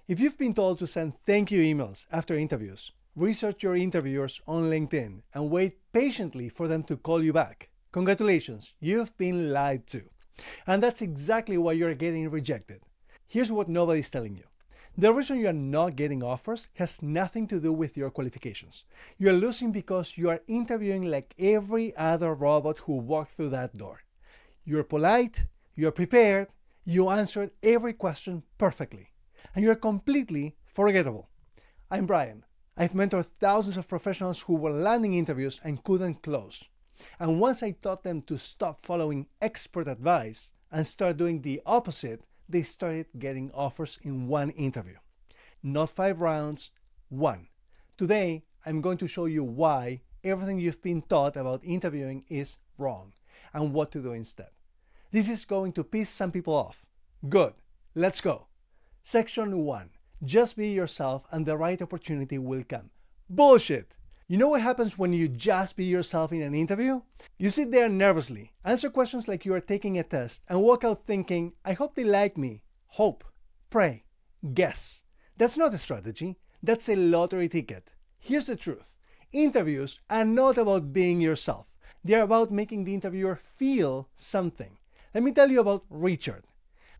If you've been told to send thank you emails after interviews, research your interviewers on LinkedIn and wait patiently for them to call you back. Congratulations, you've been lied to. And that's exactly why you're getting rejected. Here's what nobody's telling you. The reason you are not getting offers has nothing to do with your qualifications. You are losing because you are interviewing like every other robot who walked through that door. You're polite, you're prepared, you answered every question perfectly, and you're completely forgettable. I'm Brian. I've mentored thousands of professionals who were landing interviews and couldn't close. And once I taught them to stop following expert advice and start doing the opposite, they started getting offers in one interview. Not 5 rounds, 1. Today, I'm going to show you why everything you've been taught about interviewing is wrong and what to do instead. This is going to piss some people off. Good, let's go. Section 1. Just be yourself and the right opportunity will come. Bullshit! You know what happens when you just be yourself in an interview? You sit there nervously, answer questions like you are taking a test, and walk out thinking, I hope they like me. Hope, pray, guess. That's not a strategy. That's a lottery ticket. Here's the truth. Interviews are not about being yourself. They're about making the interviewer feel something. Let me tell you about Richard.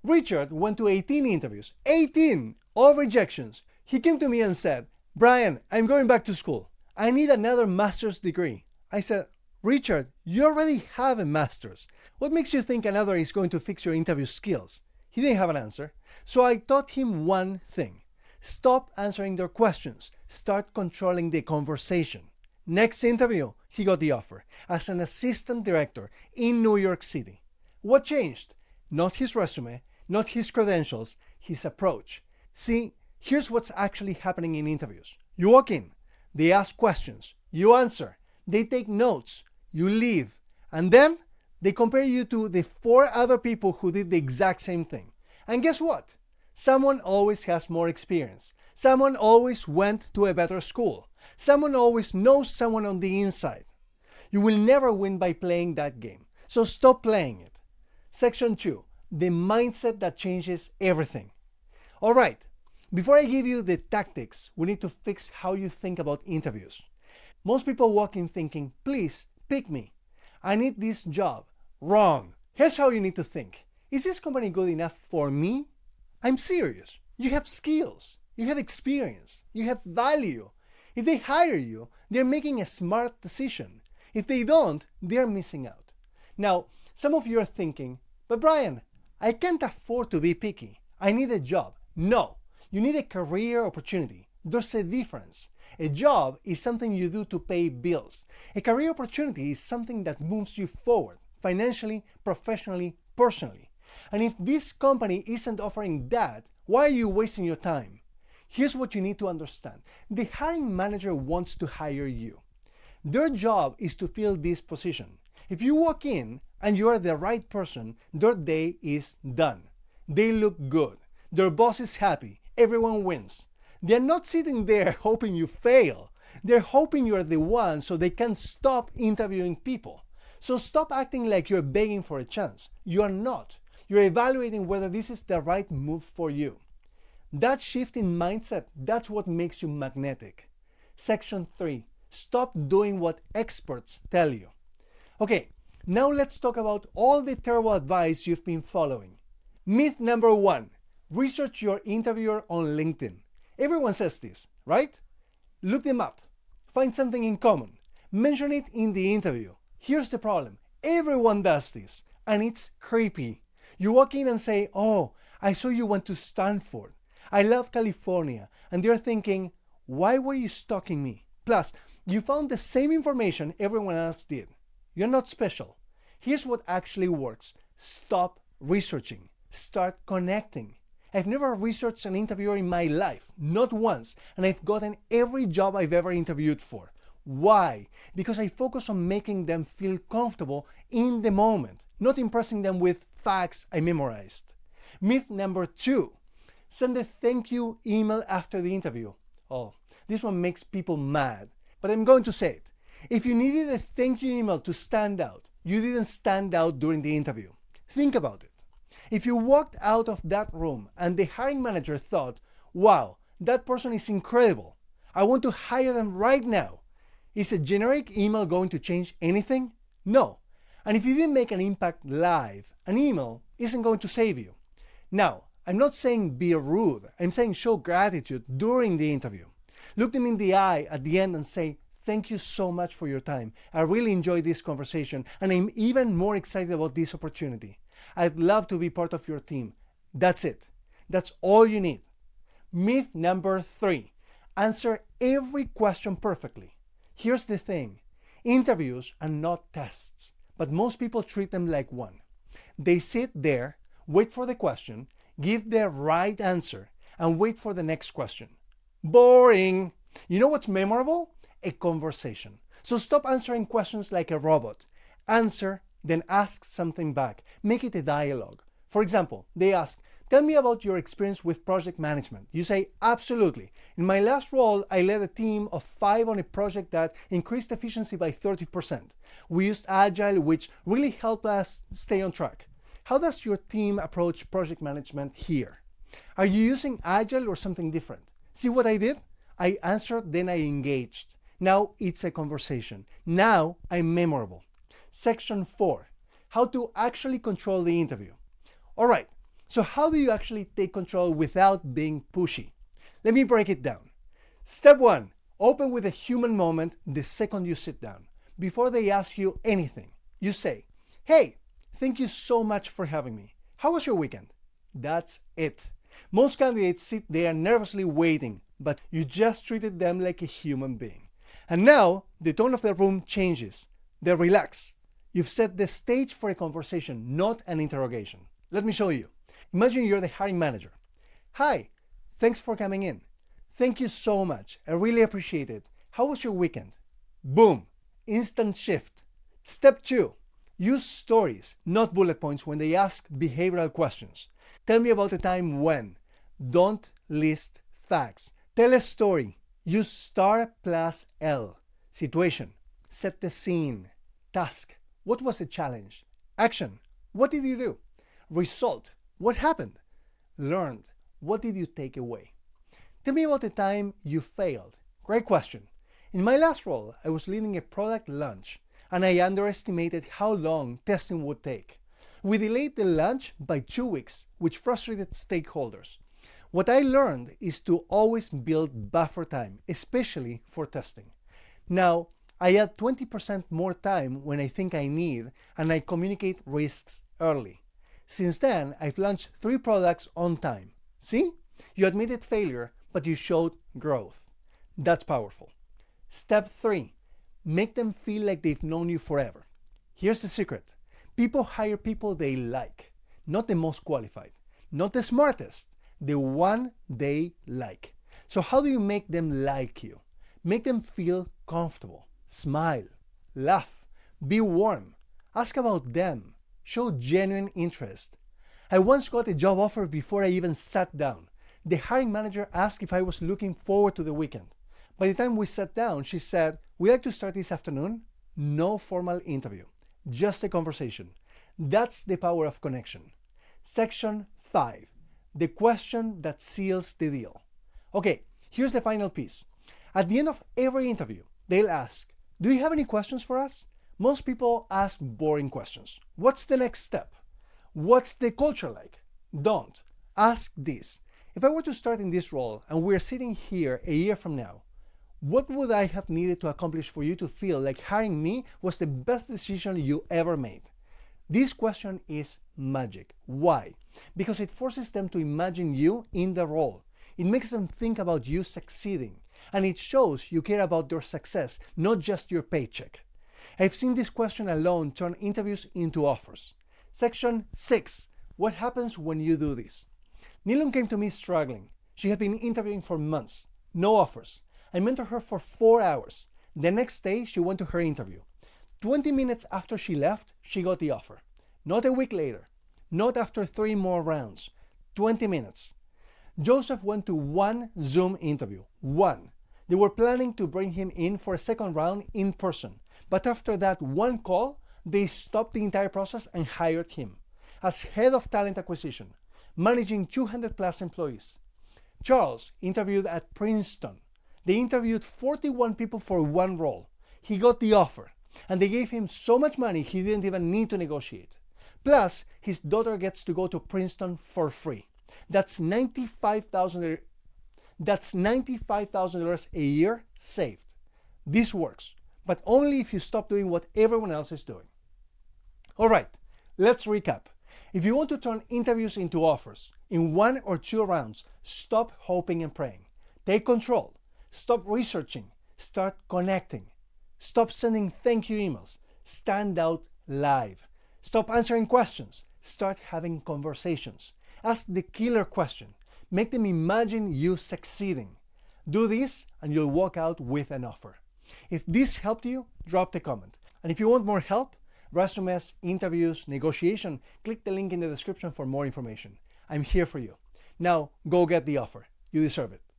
Richard went to 18 interviews. 18! All rejections. He came to me and said, Brian, I'm going back to school. I need another master's degree. I said, Richard, you already have a master's. What makes you think another is going to fix your interview skills? He didn't have an answer. So I taught him one thing. Stop answering their questions. Start controlling the conversation. Next interview, he got the offer as an assistant director in New York City. What changed? Not his resume, not his credentials, his approach. See, here's what's actually happening in interviews. You walk in. They ask questions, you answer, they take notes, you leave, and then they compare you to the 4 other people who did the exact same thing. And guess what? Someone always has more experience. Someone always went to a better school. Someone always knows someone on the inside. You will never win by playing that game, so stop playing it. Section 2, the mindset that changes everything. All right. Before I give you the tactics, we need to fix how you think about interviews. Most people walk in thinking, please pick me. I need this job. Wrong. Here's how you need to think. Is this company good enough for me? I'm serious. You have skills. You have experience. You have value. If they hire you, they're making a smart decision. If they don't, they're missing out. Now, some of you are thinking, but Brian, I can't afford to be picky. I need a job. No. You need a career opportunity. There's a difference. A job is something you do to pay bills. A career opportunity is something that moves you forward, financially, professionally, personally. And if this company isn't offering that, why are you wasting your time? Here's what you need to understand. The hiring manager wants to hire you. Their job is to fill this position. If you walk in and you are the right person, their day is done. They look good. Their boss is happy. Everyone wins. They're not sitting there hoping you fail. They're hoping you're the one so they can stop interviewing people. So stop acting like you're begging for a chance. You are not. You're evaluating whether this is the right move for you. That shift in mindset, that's what makes you magnetic. Section 3. Stop doing what experts tell you. Okay, now let's talk about all the terrible advice you've been following. Myth number 1. Research your interviewer on LinkedIn. Everyone says this, right? Look them up. Find something in common. Mention it in the interview. Here's the problem. Everyone does this, and it's creepy. You walk in and say, oh, I saw you went to Stanford. I love California. And they're thinking, why were you stalking me? Plus, you found the same information everyone else did. You're not special. Here's what actually works. Stop researching. Start connecting. I've never researched an interviewer in my life, not once, and I've gotten every job I've ever interviewed for. Why? Because I focus on making them feel comfortable in the moment, not impressing them with facts I memorized. Myth number 2, send a thank you email after the interview. Oh, this one makes people mad, but I'm going to say it. If you needed a thank you email to stand out, you didn't stand out during the interview. Think about it. If you walked out of that room and the hiring manager thought, wow, that person is incredible. I want to hire them right now. Is a generic email going to change anything? No. And if you didn't make an impact live, an email isn't going to save you. Now, I'm not saying be rude. I'm saying show gratitude during the interview. Look them in the eye at the end and say, thank you so much for your time. I really enjoyed this conversation, and I'm even more excited about this opportunity. I'd love to be part of your team. That's it. That's all you need. Myth number 3. Answer every question perfectly. Here's the thing. Interviews are not tests, but most people treat them like one. They sit there, wait for the question, give the right answer, and wait for the next question. Boring. You know what's memorable? A conversation. So stop answering questions like a robot. Answer, then ask something back. Make it a dialogue. For example, they ask, tell me about your experience with project management. You say, absolutely. In my last role, I led a team of 5 on a project that increased efficiency by 30%. We used Agile, which really helped us stay on track. How does your team approach project management here? Are you using Agile or something different? See what I did? I answered, then I engaged. Now it's a conversation. Now I'm memorable. Section 4, how to actually control the interview. All right, so how do you actually take control without being pushy? Let me break it down. Step 1, open with a human moment the second you sit down. Before they ask you anything, you say, hey, thank you so much for having me. How was your weekend? That's it. Most candidates sit there nervously waiting, but you just treated them like a human being. And now the tone of the room changes. They relax. You've set the stage for a conversation, not an interrogation. Let me show you. Imagine you're the hiring manager. Hi, thanks for coming in. Thank you so much. I really appreciate it. How was your weekend? Boom, instant shift. Step 2, use stories, not bullet points when they ask behavioral questions. Tell me about a time when. Don't list facts. Tell a story. Use star plus L. Situation. Set the scene. Task. What was the challenge? Action. What did you do? Result. What happened? Learned. What did you take away? Tell me about the time you failed. Great question. In my last role, I was leading a product launch, and I underestimated how long testing would take. We delayed the launch by 2 weeks, which frustrated stakeholders. What I learned is to always build buffer time, especially for testing. Now, I add 20% more time when I think I need, and I communicate risks early. Since then, I've launched 3 products on time. See? You admitted failure, but you showed growth. That's powerful. Step 3, make them feel like they've known you forever. Here's the secret. People hire people they like, not the most qualified, not the smartest, the one they like. So how do you make them like you? Make them feel comfortable. Smile, laugh, be warm, ask about them, show genuine interest. I once got a job offer before I even sat down. The hiring manager asked if I was looking forward to the weekend. By the time we sat down, she said, "Would you like to start this afternoon?" No formal interview, just a conversation. That's the power of connection. Section 5, the question that seals the deal. Okay, here's the final piece. At the end of every interview, they'll ask, "Do you have any questions for us?" Most people ask boring questions. What's the next step? What's the culture like? Don't. Ask this. If I were to start in this role and we're sitting here a year from now, what would I have needed to accomplish for you to feel like hiring me was the best decision you ever made? This question is magic. Why? Because it forces them to imagine you in the role. It makes them think about you succeeding. And it shows you care about their success, not just your paycheck. I've seen this question alone turn interviews into offers. Section 6. What happens when you do this? Nilun came to me struggling. She had been interviewing for months. No offers. I mentored her for 4 hours. The next day, she went to her interview. 20 minutes after she left, she got the offer. Not a week later. Not after 3 more rounds. 20 minutes. Joseph went to 1 Zoom interview. 1. They were planning to bring him in for a second round in person. But after that 1 call, they stopped the entire process and hired him as head of talent acquisition, managing 200 plus employees. Charles interviewed at Princeton. They interviewed 41 people for one role. He got the offer, and they gave him so much money he didn't even need to negotiate. Plus, his daughter gets to go to Princeton for free. That's $95,000 a year saved. This works, but only if you stop doing what everyone else is doing. All right, let's recap. If you want to turn interviews into offers in 1 or 2 rounds, stop hoping and praying. Take control. Stop researching. Start connecting. Stop sending thank you emails. Stand out live. Stop answering questions. Start having conversations. Ask the killer question. Make them imagine you succeeding. Do this and you'll walk out with an offer. If this helped you, drop the comment. And if you want more help, resumes, interviews, negotiation, click the link in the description for more information. I'm here for you. Now, go get the offer. You deserve it.